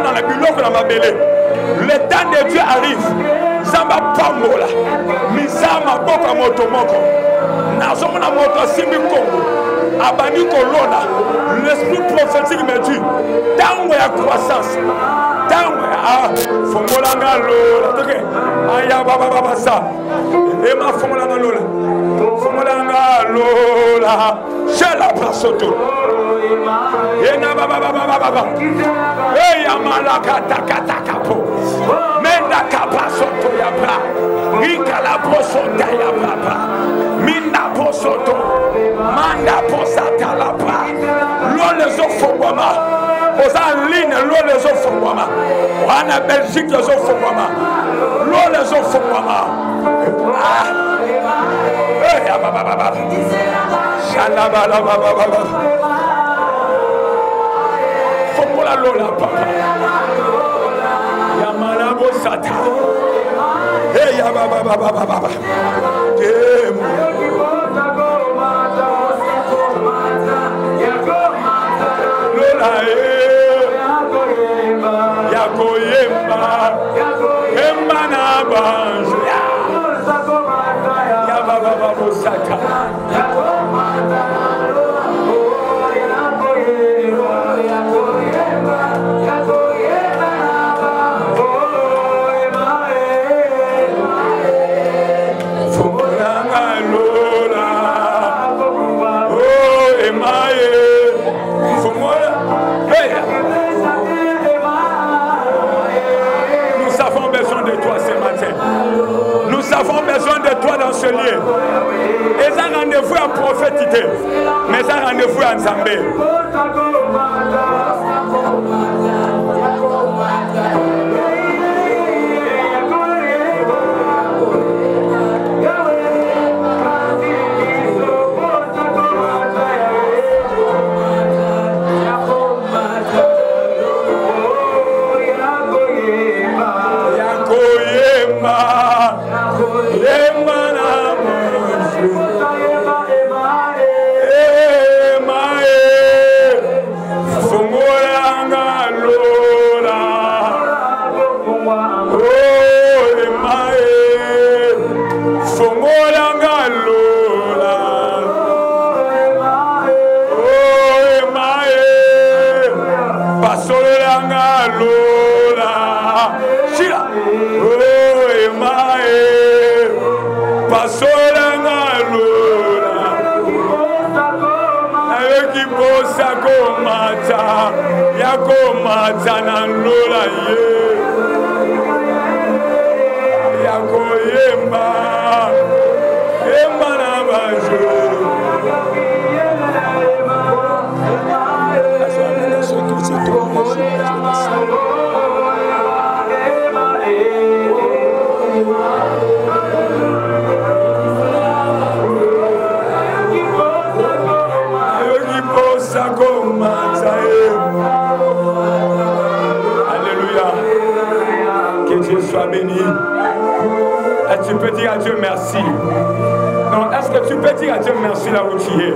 dans la biloko na mabele. Le temps de Dieu arrive. Zamba pambola. Mizama boka moto moko. Nazomona moto simbi Congo. Abani kolona. L'esprit prophétique me dit. Tango ya croissance. Tango ya fongola ngalo. Ok. Aya baba baba sa. Ema fongola ngalo. Fongola ngalo. Shela prasoto. Yena baba baba baba. Eya malaka takatakapo. Menda kapasoto ya bra. Ikala posota ya baba. Minda posoto. Manda posata la bra. L'eau les offres aux en ligne, l'eau les offres en Belgique les offres l'eau les offres Eya baba baba. Shala baba baba. Fongola lola papa. Yamala bosata. Hey ya baba baba baba. Lola yakoyemba. Emba na banjo. Ya baba baba bosata. Nous avons besoin de toi ce matin. Nous avons besoin de toi dans ce lieu. Et ça rendez-vous à prophétité. Mais ça rendez-vous à Nzambé. Tu peux dire à Dieu merci. Non, est-ce que tu peux dire à Dieu merci là où tu es?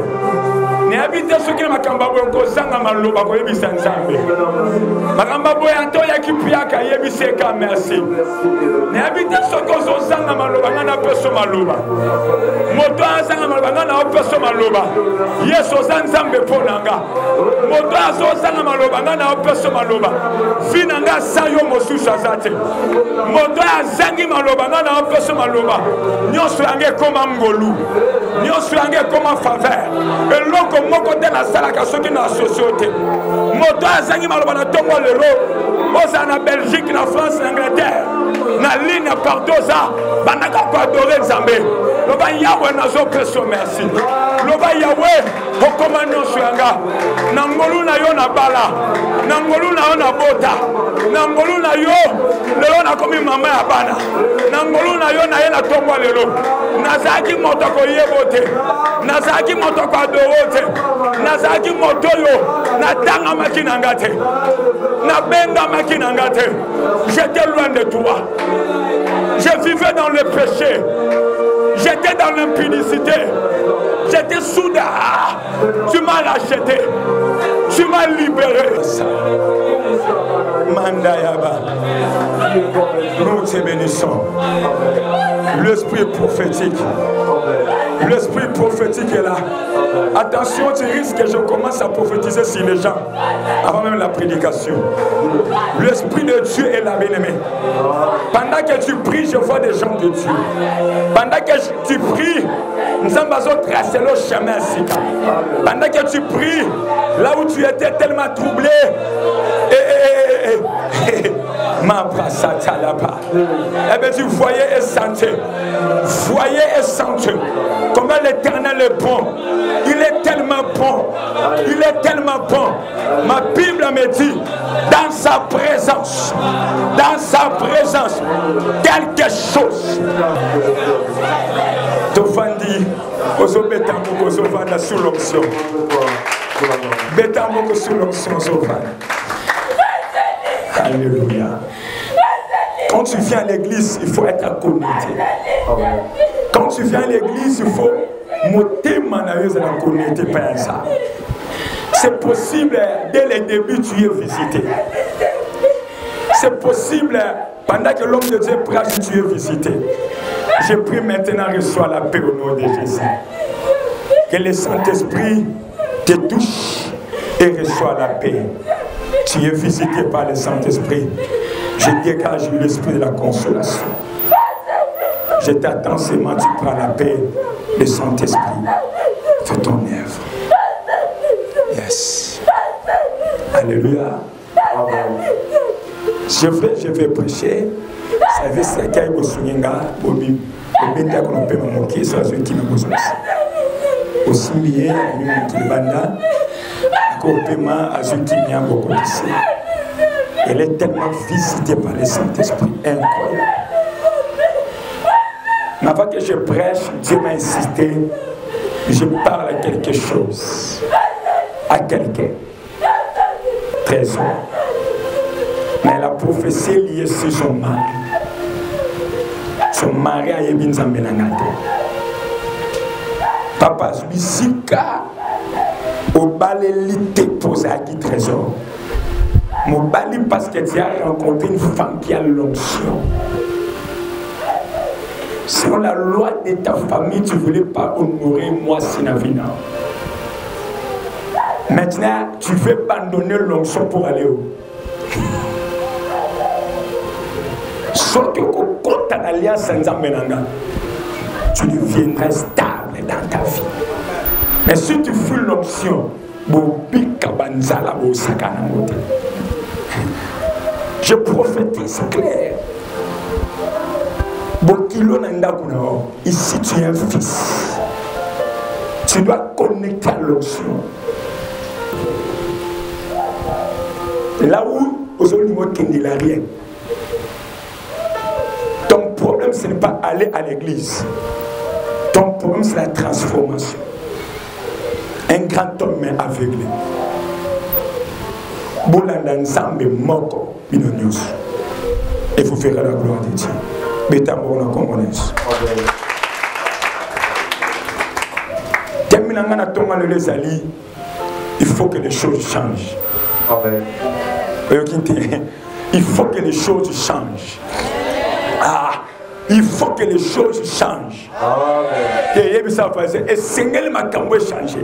N'habitez ce qui m'a cambabo ko sanga maloba ko yebisa nzambe. Makambabo ya to ya kipiaka yebiseka merci. N'habitez ce que zo sanga maloba ngana peso maloba. Moto sanga maloba ngana peso maloba. Yeso nzambe ponanga. Moto azo sanga maloba ngana peso maloba. Finanga sayo mosusu azate. Moto azangi maloba ngana peso maloba. Nyoso yange koma ngolu. Nyoso yange koma faveur. Eloko moko de la sala ka soki na société moto azangi maloba na tongo lelo oza na Belgique na France na Angleterre na ligne partout ça banaka ko adorer Nzambe loba yawe nazo peso merci loba yawe okoma nyonso yanga na ngolu na yo na bala na ngolu na yo na bota na ngolu na yo lelo na komi mama ya bana na ngolu na yo na ye na tongo lelo nazaki moto ko yebote nazaki moto ko adorote nazaki moto yo na tanga makina ngate na benga makina ngate j'étais loin de toi je vivais dans le péché j'étais dans l'impudicité J'étais soudain. Tu m'as racheté. Tu m'as libéré. Mandayaba. Nous te bénissons. L'esprit prophétique. L'esprit prophétique est là. Attention, tu risques que je commence à prophétiser sur les gens avant même la prédication. L'esprit de Dieu est là, bien-aimé. Pendant que tu pries, je vois des gens de Dieu. Pendant que tu pries, nous allons tracer le chemin. Pendant que tu pries, là où tu étais tellement troublé, eh bien, tu voyais et sentais. Voyez et sentez comment l'Éternel est bon. Il est tellement bon. Il est tellement bon. Ma Bible me dit, dans sa présence, quelque chose. Tofandi, Ozobetambo, Ozovanda sous l'onction. Betambo sous l'onction, Ozovanda. Alléluia. Quand tu viens à l'église, il faut être connecté. Quand tu viens à l'église, il faut monter manaeuse la connecter par ça. C'est possible, dès le début, tu es visité. C'est possible, pendant que l'homme de Dieu prêche, tu es visité. Je prie maintenant, reçois la paix au nom de Jésus. Que le Saint-Esprit te touche et reçois la paix. Tu es visité par le Saint-Esprit. Je dégage l'esprit de la consolation. Je t'attends seulement, tu prends la paix, le Saint-Esprit. Fais ton œuvre. Yes. Alléluia. Je vais prêcher. Ça veut dire qu'il y a des choses qui aussi bien, elle est tellement visitée par le Saint-Esprit, incroyable. Mais avant que je prêche, Dieu m'a insisté, je parle à quelque chose, à quelqu'un, trésor. Mais la prophétie est liée sur son mari. Son mari a été mis en mélange. Papa, je suis au balai l'été posé à qui trésor. Mon balai parce que tu as rencontré une femme qui a l'onction. Selon la loi de ta famille, tu ne voulais pas honorer moi Sinavina. Maintenant, tu veux abandonner l'onction pour aller où? Sauf que quand tu as l'alliance sans Amenanga, tu deviendras stable dans ta vie. Mais si tu fuis l'onction, je prophétise clair. Ici tu es un fils. Tu dois connecter à l'onction. Là où aujourd'hui il n'y a rien. Ton problème ce n'est pas aller à l'église. Ton problème c'est la transformation. Un grand homme est aveuglé. Bolanda Nzambe moko binonyos. Et vous verrez la gloire de Dieu. Betamona Congolaise. Terminant Thomas le Lezali, il faut que les choses changent. Il faut que les choses changent. Ah, il faut que les choses changent. Et Seigneur m'a changé.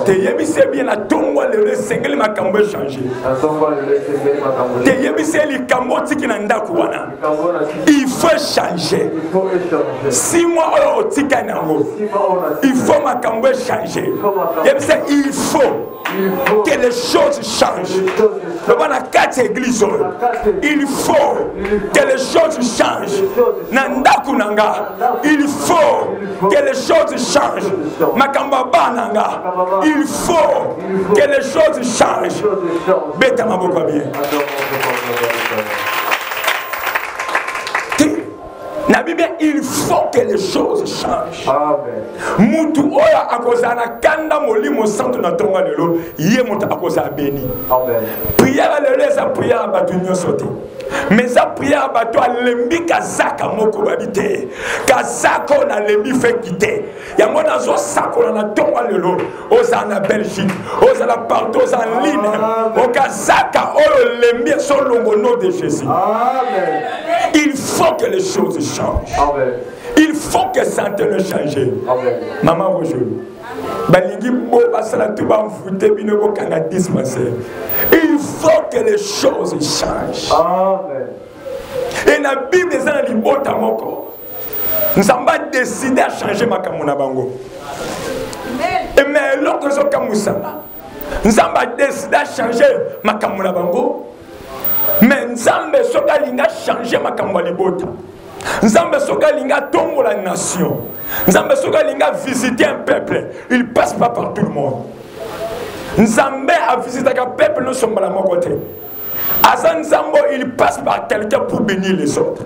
Et bien la tombe le Seigneur m'a changé. Il faut changer. 6 mois au Tikanango. Il faut ma changer. Il faut que les choses changent. Dans la 4 églises, il faut que les choses changent. Il faut que les choses changent. Il faut que les choses changent. Betama beaucoup bien. Na Bible, il faut que les choses changent. Amen. Mutu oya akozana kanda molimo santo na tonga lelo, ye mutu akoza béni. Amen. Prière lelo eza prière batu nyosote. Mais sa prière bato alembi kazaka moko babite. Kazako na lembi fait quitter. Yango nazo sako na tonga lelo, oza na Belgique, oza la partout en ligne. O kazaka oyo lembi so longo nom de Jésus. Amen. Il faut que les choses changent. Amen. Il faut que ça ne change. Amen. Maman aujourd'hui. Il faut que les choses changent. Amen. Et la Bible est dans le bon temps. Nous avons décidé à changer ma kamuna bango. Et mais l'autre chose comme nous avons décidé à changer ma kamuna bango. Mais nous avons changé ma kamuna libota. Nzambe soka linga tombo la nation. Nzambe soka linga visiter un peuple. Il passe pas par tout le monde. Nzambe a visité un peuple, nous sommes à mon côté. Azan Nzambo, il passe par quelqu'un pour bénir les autres.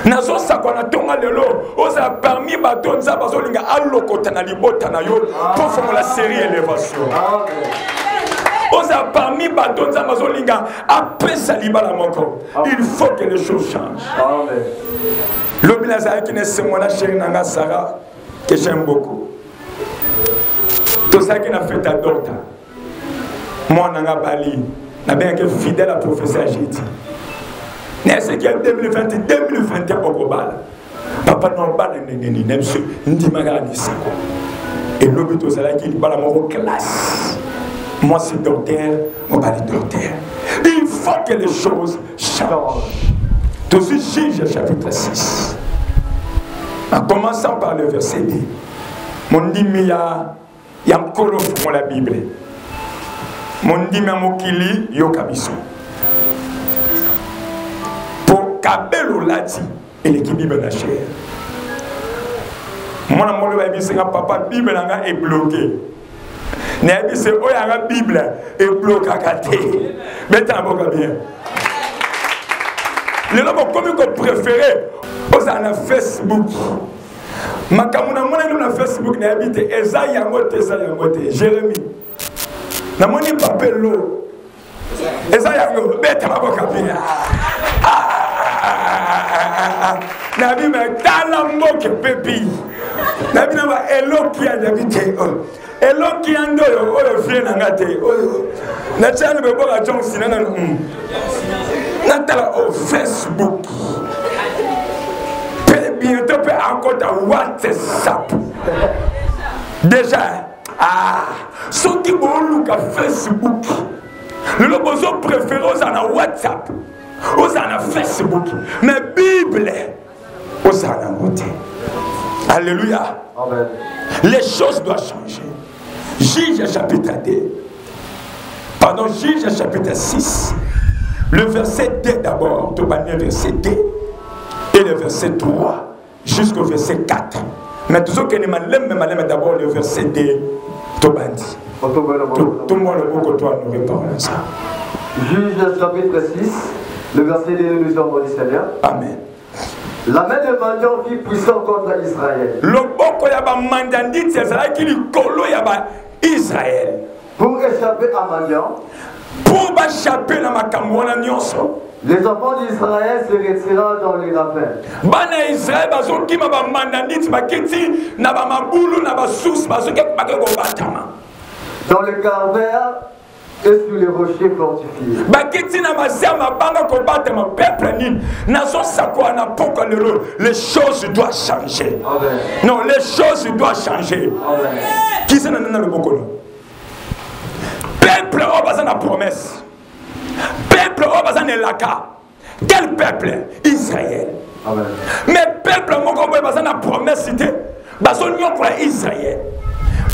Nazo sakwana tonga lelo, oza parmi bato nzamba zo linga alokota na libota na yo pour faire la série élévation. Oza parmi bato nzamba zo linga apesa libala moko. Il faut que les choses changent. Amen. L'homme qui est mon chérie Nanga Sarah, que j'aime beaucoup. Tout ça qui n'a fait ta docte. Moi, Nanga Bali, n'a bien que fidèle à professeur Jiti. Mais c'est qu'il y a 2020, 2021 au global. Papa non pas n'aime ce n'dimaga ni ça. Et l'homme tout ça qui est la mon classe. Moi c'est docteur, mon bali docteur. Il faut que les choses changent. Tout ce Juge chapitre 6. En commençant par le verset 2. Mon dit mais il y a encore pour la Bible. Mon dit mais mokili yokabiso. Pour kabelo lati et l'équipe Bible na chair. Mon amour le Bible c'est papa Bible nga est bloqué. Na Bible c'est oya Bible est bloqué kate. Mais t'as bien. Les hommes comme que préféré, aux à Facebook. Ma camona na Facebook na habite Eza yangote Jérémie. Na moni papelo. Eza yango beta maboka bien. Na bi me tala mboke pepi. Na bi na ba eloki habite. Eloki ando yo fie na ngate. Na chane be boka jonsi na Natala au Facebook. Bientôt peut encore à WhatsApp. Déjà, ceux qui vont à Facebook, le besoin préféré aux en WhatsApp, aux en Facebook, mais Bible, aux en voté. Alléluia. Amen. Les choses doivent changer. Juge chapitre 2. Pardon, Juge chapitre 6. Le verset 2 d'abord, tout le verset 2, et le verset 3 jusqu'au verset 4. Mais tout ce qui est malin, d'abord le verset 2, tout le monde, tout le monde, toi, nous répondons à ça. Juge chapitre 6, le verset 2, nous sommes au Seigneur. Amen. La main de mendiant fit puissant contre Israël. Le boko yaba mandandit, c'est ça qui lui colo yaba Israël. Pour échapper à mendiant. Pour échapper à ma camouana nyonso. Les enfants d'Israël se retirèrent dans les ravins. Bana Israël bazo ki ma mandandit baketi na ba mabulu na ba sous bazo ke bakeko batama. Dans le calvaire et sur les rochers fortifiés. Baketi na mazia mabanga ko batama peuple ni na so sakwa na poko lelo. Les choses doivent changer. Amen. Non, les choses doivent changer. Amen. Qui c'est dans le bokolo? Peuple au bazan la promesse. Peuple au bazan de laka. Quel peuple? Israël. Amen. Mais peuple mon combo bazan la promesse cité. Bazon nyon pour Israël.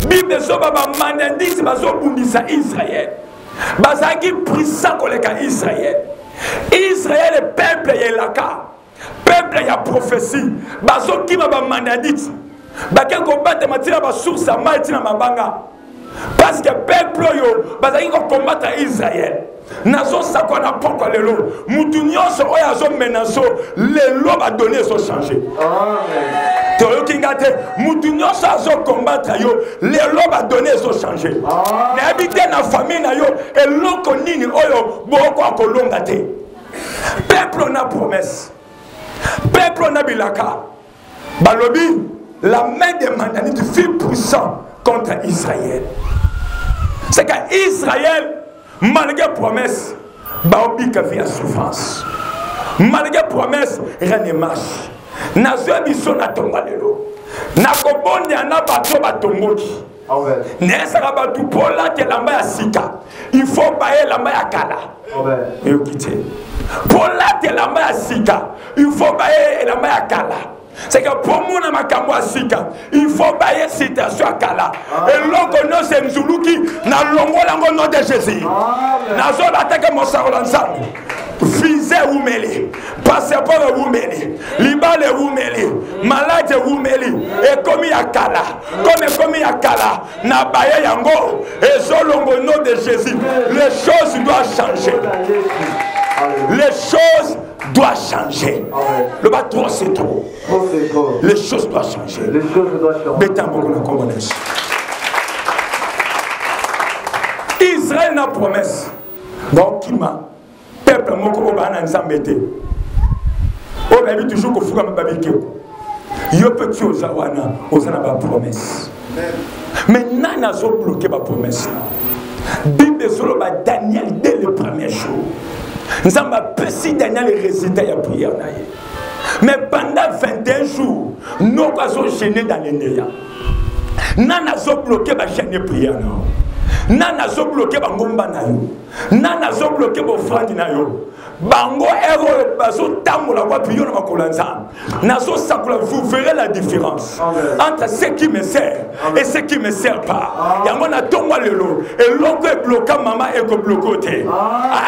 Bible so baba mandandis bazo bundisa Israël. Bazaki prisa koleka Israël. Israël est peuple y laka. Peuple y a prophétie. Bazo ki baba mandandis. Bakel ko battre matira ba source a maltina mabanga. Parce que peuple yo bazaki ko combattre Israël. nazo sakona poko lelo mutu nyonso oyo azo menaso lelo ba donner so changer. Amen. Toyo kingate mutu nyonso azo combattre yo lelo ba donner so changer. Na habite na famille na yo eloko nini oyo boko akolonga te. Peuple na promesse. Peuple na bilaka. Balobi la main des Madianites fut puissante contre Israël. C'est qu'Israël, malgré promesse, Baobika vit à souffrance. Malgré promesse, rien ne marche. Nazo biso na tongalelo. Na kobonde ana bato batongoki. Amen. Nesaka batu pola te lamba ya sika. Il faut bailler lamba ya kala. Amen. Et quitter. Pola te lamba ya sika. Il faut bailler lamba ya kala. C'est que pour moi, il faut bailler citation à Kala. Et l'on connaît ces Mzuluki, n'a l'ongo nom de Jésus. N'a zone attaque mon sarol ensemble. Fizé ou mêlé, passeport ou mêlé, libale ou mêlé, malade ou mêlé, et commis à Kala, comme à Kala, n'a baillé yango, et zolongo nom de Jésus. Les choses doivent changer. Les choses doivent changer. Le bateau c'est trop. Les choses doivent changer. Les choses doivent changer. Israël n'a promesse. Donc, Kima, peuple moko obana nzambete. O baby toujours ko fuka mababike. Yo petit ozawana, ozana ba promesse. Mais nana zo bloqué ba promesse. Bible solo ba Daniel dès le premier jour. Nous avons perçu Daniel les résultats de la prière. Mais pendant 21 jours, nous avons gêné dans les néants. Nous avons bloqué la chaîne de prière. Nous avons bloqué la ngomba. Nous avons bloqué la offrande. Bango héros bazo tambo la voix prière na kolanza. Nazo sakula vous verrez la différence entre ce qui me sert et ce qui me sert pas. Yango na tomba lelo et l'autre est bloqué maman et ko bloqué.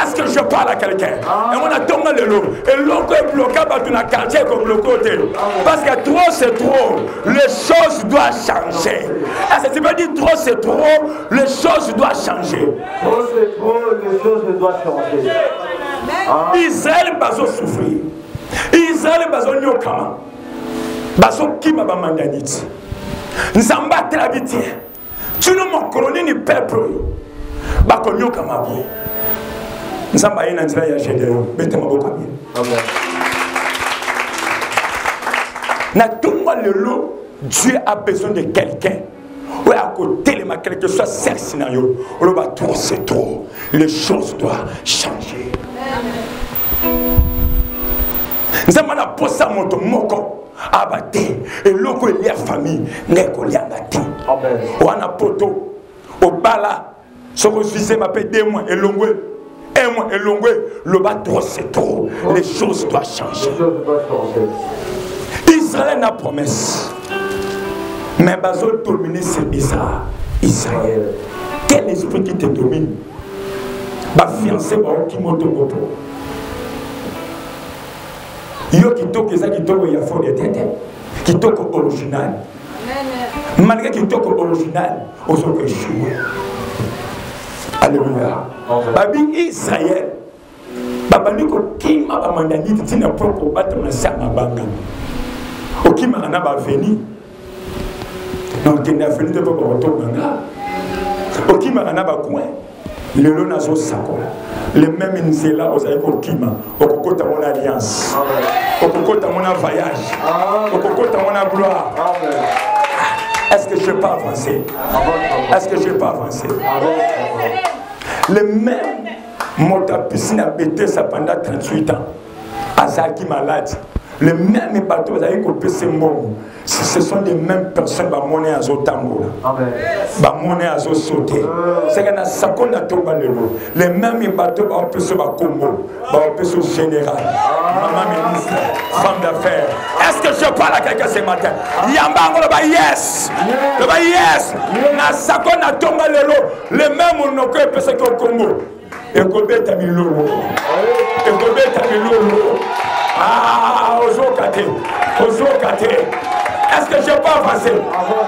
Est-ce que je parle à quelqu'un? Yango na tomba lelo et l'autre est bloqué ba na quartier ko bloqué. Parce que trop c'est trop, les choses doivent changer. Est-ce que tu veux dire trop c'est trop, les choses doivent changer. Trop c'est trop, les choses doivent changer. Israël bazo souffrir. Israël bazo nyokama. Bazo kima ba mandanite. Nzamba trabiti. Tu ne m'as coroné ni peuple. Bako nyokama bo. Nzamba ina nzira ya jedeo. Bete maboko bien. Amen. Na tumba lelo, Dieu a besoin de quelqu'un. Ouais, à côté de ma quel que soit ce scénario, on va trop c'est trop. Les choses doivent changer. Nous avons la posa moto moko abate et loko il y a famille neko liangati. Amen. Wana poto obala soko suisse m'appelle 2 mois et longwe 1 mois et longwe le bas trop c'est trop. Les choses doivent changer. Israël n'a promesse. Mais Bazol dominer c'est bizarre. Israël. Quel esprit qui te domine? Ba fiancé ba qui monte moto. Yo kitoko eza kitoko ya fond de tête. Kitoko original. Malgré kitoko original, ozo que choué. Alléluia. Babi Israël. Babali ko kima ba mandani tina poko battre na sama banga. Okima na ba veni. Donc il n'a venu de pas retourner. Okima na ba coin. Le lonazo sako. Le même inzela ozaï okima. Okokota mon alliance. Okokota mon voyage. Okokota mon gloire. Est-ce que je peux avancer? Est-ce que je peux avancer? Le même monta piscine a bêté ça pendant 38 ans. Azaki malade. Le même bateau ozaï kopese mbongo. Ce sont les mêmes personnes qui vont à Zotambo. Qui vont sauter. C'est que les mêmes bateaux vont passer au Congo, vont passer au général, maman ministre, femme d'affaires. Est-ce que je parle à quelqu'un ce matin? Yambango, yes. Yes. Na sakon na tomba lelo, les mêmes on ne peut passer au Congo. Et Kobe Tamilolo. Et Kobe Tamilolo. Ah, Ozokate. Est-ce que je peux avancer?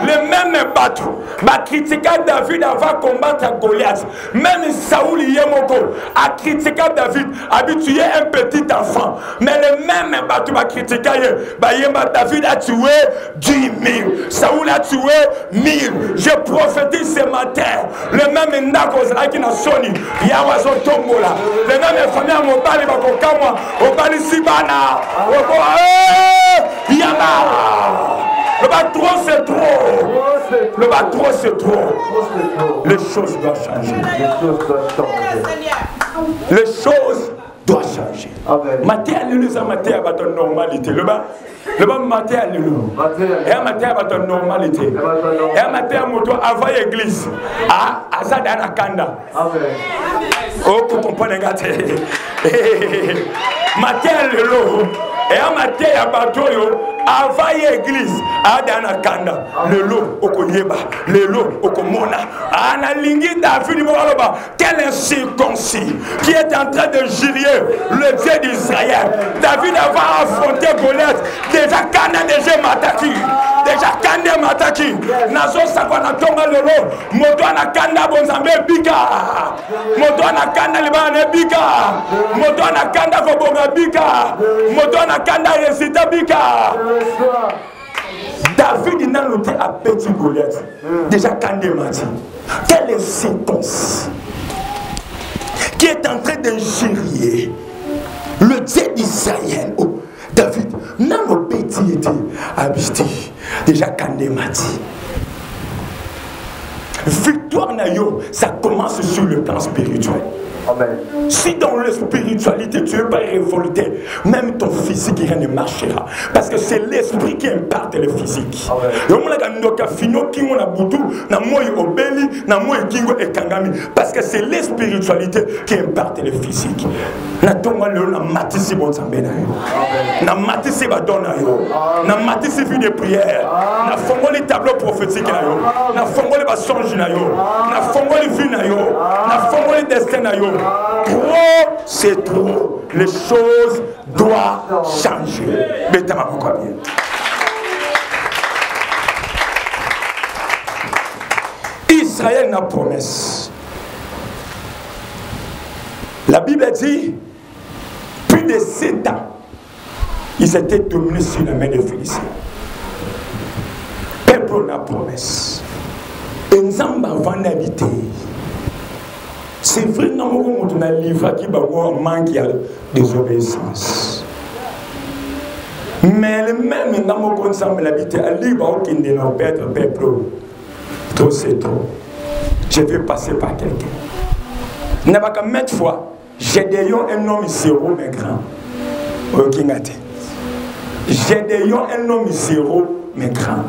Le même bateau, va critiquer David avant de combattre Goliath. Même Saoul Yemoko a critiqué David, habitué un petit enfant. Mais le même bateau va critiquer David a tué 10 000. Saoul a tué 1000. Je prophétise ce matin. Le même Ndakozala qui n'a sonné. Yawazo Tombola. Le même famille à Mobali Bakokamwa. Obali Sibana. Yama. Le bateau c'est trop. Le bateau c'est trop. Les choses doivent changer. Les choses doivent changer. Matin, alléluia, matin, à votre normalité. Le bas, matin, alléluia. Et un matin, à votre normalité. Et un matin, à moto, avant l'église. À Zadana Kanda. Oh, pour comprendre, gâté. Matin, alléluia. Et un matin, à bateau, avant l'église, à Dana Kanda, le lot au Konyeba, le lot au Komona, à Analingi David Moraloba, quel incirconcis qui est en train de jurer le Dieu d'Israël. David va affronter Goliath, déjà Kanda déjà Mataki, déjà Kanda Mataki, Nazo Sakwana Tonga le lot, Modwana Kanda Bonzambe Bika, Modwana Kanda Libane Bika, Modwana Kanda Kobonga Bika, Modwana Kanda Resita Bika. David n'a noté à petit Goliath. Déjà Kandé m'a dit. Quelle inséquence qui est en train d'injurier le Dieu d'Israël. Oh, David n'a pas petit été habité. Déjà Kandé m'a dit. Victoire nayo, ça commence sur le plan spirituel. Amen. Si dans la spiritualité tu n'es pas révolté, même ton physique rien ne marchera. Parce que c'est l'esprit qui impacte le physique. Parce que c'est la spiritualité qui impacte le physique. Na matisi badona yo, na matisi vie de prière, na fongoli tableau prophétique na yo, na fongoli ba songe na yo, na fongoli vie na yo, na fongoli destin na yo. Trop, c'est trop. Les choses doivent changer. Mettez-moi pourquoi bien. Israël n'a promesse. La Bible dit, plus de 7 ans, ils étaient dominés sur la main des Philistins. Peuple n'a promesse. Et nous avons habité. C'est vrai que nous avons un livre qui manque de désobéissance. Mais le même nous avons l'habité à livre qui ne nous perd peuple. Trop c'est trop. Je vais passer par quelqu'un. Nous n'avons qu'à mettre foi. Gédéon un homme zéro mais grand. Gédéon un homme zéro mais grand.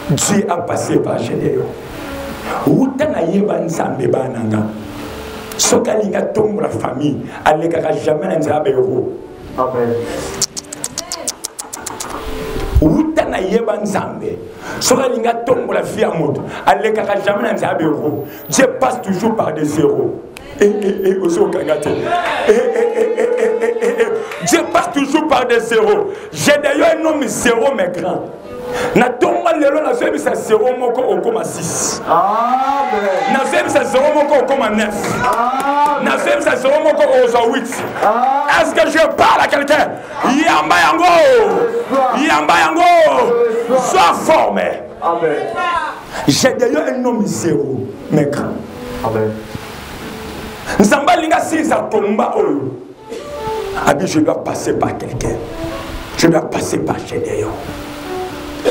Dieu a passé par Gédéon. Outana yeba nzambe bananga. Soka linga tombe la famille, alekaka jamais nzambe ro. Amen. Outana yeba nzambe. Soka linga tombe la vie à moto, alekaka jamais nzambe ro. Dieu passe toujours par des zéros. Dieu passe toujours par des zéros. J'ai d'ailleurs un homme zéro mais grand. Na tomba lelo na zebi sa 0 moko okoma 6. Amen. Na zebi sa 0 moko okoma 9. Amen. Na zebi sa 0 moko ozo 8. Est-ce que je parle à quelqu'un? Yamba yango. Yamba yango. Sois formé. Amen. J'ai d'ailleurs un homme 0 mais grand. Amen. Nzamba linga si sa tomba oyo. Abi je dois passer par quelqu'un. Je dois passer par Gédéon.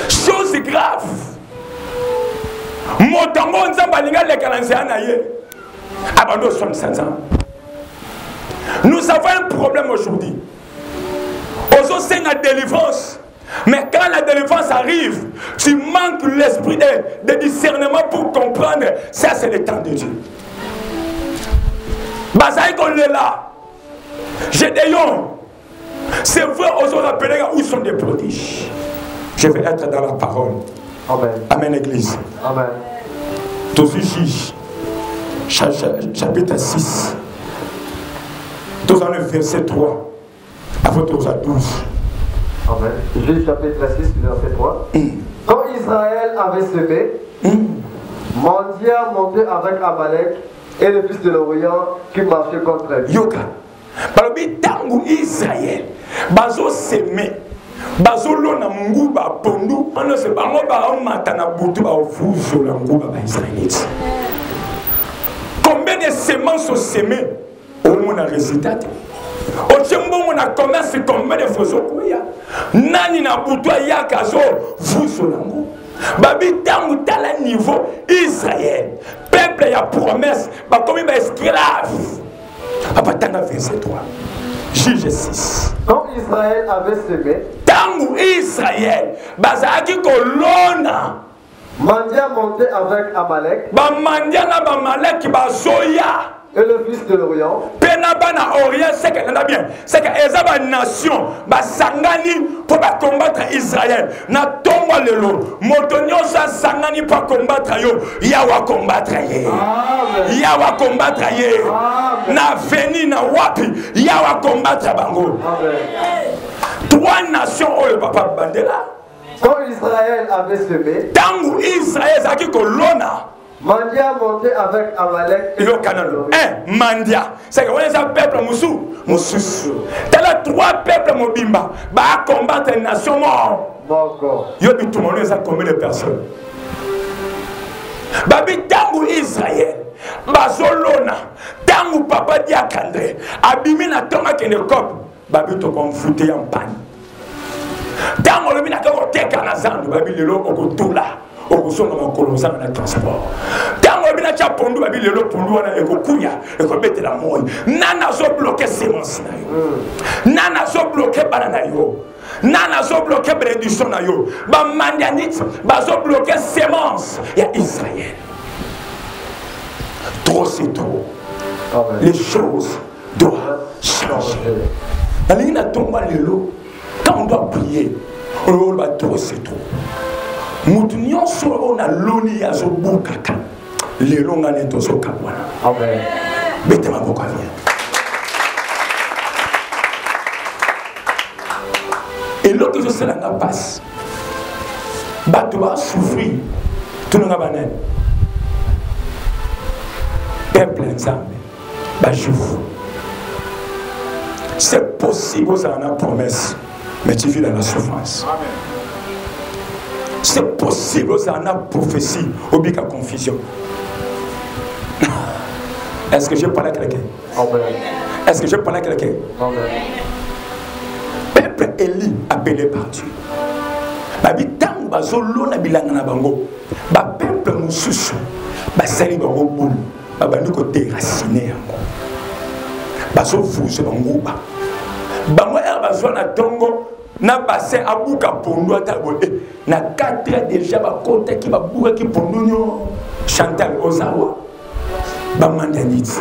Chose grave. Motango nzamba linga le kalanzia na ye. Abando 65 ans. Nous avons un problème aujourd'hui. Aujourd'hui c'est une délivrance. Mais quand la délivrance arrive, tu manques l'esprit de discernement pour comprendre. Ça c'est le temps de Dieu. Bazaï qu'on est là. Gédéon. C'est vrai, on se rappelle où sont des prodiges. Je vais être dans la parole. Amen. Amen, Église. Amen. Juge, chapitre 6. Dans le verset 3. À votre 12. Amen. Juge chapitre 6, verset 3. Quand Israël avait semé, Mandia montait avec Amalek et le fils de l'Orient qui marchait contre elle. Yoka. Balobi tangu Israël. Bazo semé. Bazo lona nguba pondu. Ano se bango ba matana butu ba ofuzo la nguba ba Israélite. Combien de semences sont semées? Au moins un résultat. Au chembo mon a commerce combien de fois okoya. Nani na butu ya kazo fuzo la nguba. Babi tangu tala niveau Israël. Peuple ya promesse. Ba comme ba esclave. Apatanga verset 3. Juge 6. Quand Israël avait semé, Tangu Israël, bazaki kolona. Mandia montait avec Amalek Ba mandia na ba malek ba soya. et le fils de l'Orient. Pena bana Orient, c'est que on a bien. C'est que ezaba nation ba sangani pour ba combattre Israël. Na tomba lelo. Motonyo sa sangani pour combattre yo. Ya wa combattre ye. Ya wa combattre ye. Na veni na wapi. Ya wa combattre bango. Trois nations oh le papa bandela. Quand Israël avait semé, Tangu Israël zaki kolona. Mandia montait avec Amalek et Le canal. Un mandia. C'est que on est un peuple moussou. T'as là trois peuples mobimba. Bah combattre une nation mort. Yo bi tout le monde est combien de personnes. Babi tangu Israël. Bazolona. Tangu papa diakandre. Abimi na tonga kene kop. Babi to konfute en panne. Tangu le mina ko teka na zandu. Babi lelo okotula. Okosonga makolosa na transport. Tango bina cha pondu babi lelo pondu wana ekokuya ekobetela moyi. Nana zo bloquer semence na yo. Nana zo bloquer banana yo. Nana zo bloquer bénédiction na yo. Ba mandianite ba zo bloquer semence ya Israël. Trop c'est trop. Les choses doivent changer. La ligne na tomba lelo. Quand on doit prier, on va trop c'est trop. Mutu nyonso ona loni ya zo bukaka lelo ngane to so kabwana. Amen. Bete maboko avia. Et l'autre chose c'est la passe. Bato va souffrir. Tout le monde peuple ensemble. Ba juif. C'est possible ça en a promesse, mais tu vis dans la souffrance. Amen. C'est possible, ça en a prophétie, ou bien qu'à confusion. Est-ce que je parle à quelqu'un? Est-ce que je parle à quelqu'un? Peuple Élie appelé par Dieu. Babi tang bazolo na bilanga na bango. Ba peuple mususu. Ba sali bango boule. Ba bandu ko déraciné yango. Bazo fuso bango ba. Bango bazo na tongo. Na bassin abuka pondo atabo na 4 ans déjà ba côté qui ba buka ki pondo Chantal Ozawa ba mandaniti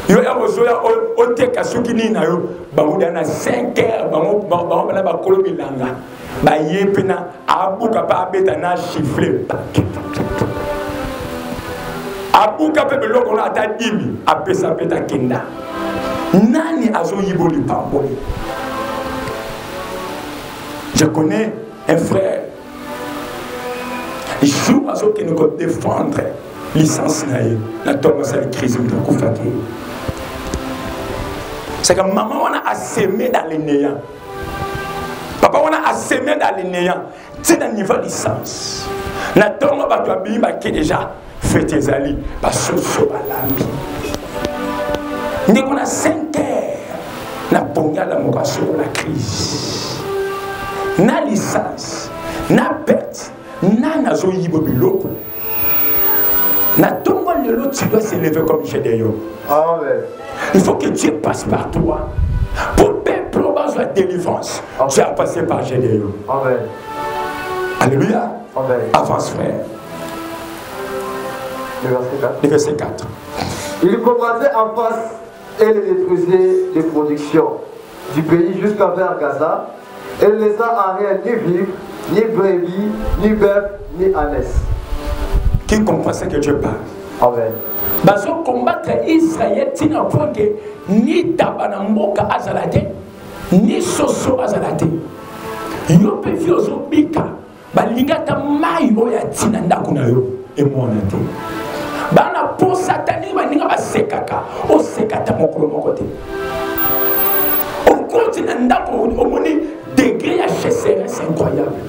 yo ya bozoya o te kasuki ni na yo ba muda na 5 heures ba na ba kolo bilanga ba yepena abuka ba beta na chiffler abuka pe beloko na ata dimi apesa peta kenda nani azo yiboli pamboli. Je connais un frère. Il joue à ce qu'il nous défendre. Licence naïe. La tombe c'est la crise de Koufaki. C'est que maman on a assémé dans les néants. Papa on a assémé dans les néants. C'est dans le niveau licence. La tombe va toi bien qui déjà fait tes alliés. Parce que c'est pas l'ami. Dès qu'on a 5 heures, la ponga la moration la crise. Na licence, na perte, na nazo yibo biloko. Na tomba lelo tu dois s'élever comme Gédéon. Amen. Il faut que Dieu passe par toi. Pour peuple la délivrance, tu as passé par Gédéon. Amen. Alléluia. Amen. Avance frère. Le verset 4. Il combattait en face et les détruisait les productions du pays jusqu'à vers Gaza. Elle ne laissa en rien ni vivre, ni brebis, ni bœuf, ni ânesse. Qui comprend ce que Dieu parle? Amen. Baso combattre Israël, tina point que ni tabanamboka azalate, ni soso azalate. yo mpe vi ozobika balingaka mai oyo atina ndako na yo emona te bana po satani baninga basekaka osekata mokolo moko te okoti na ndako omoni degré ya chasseresse incroyable.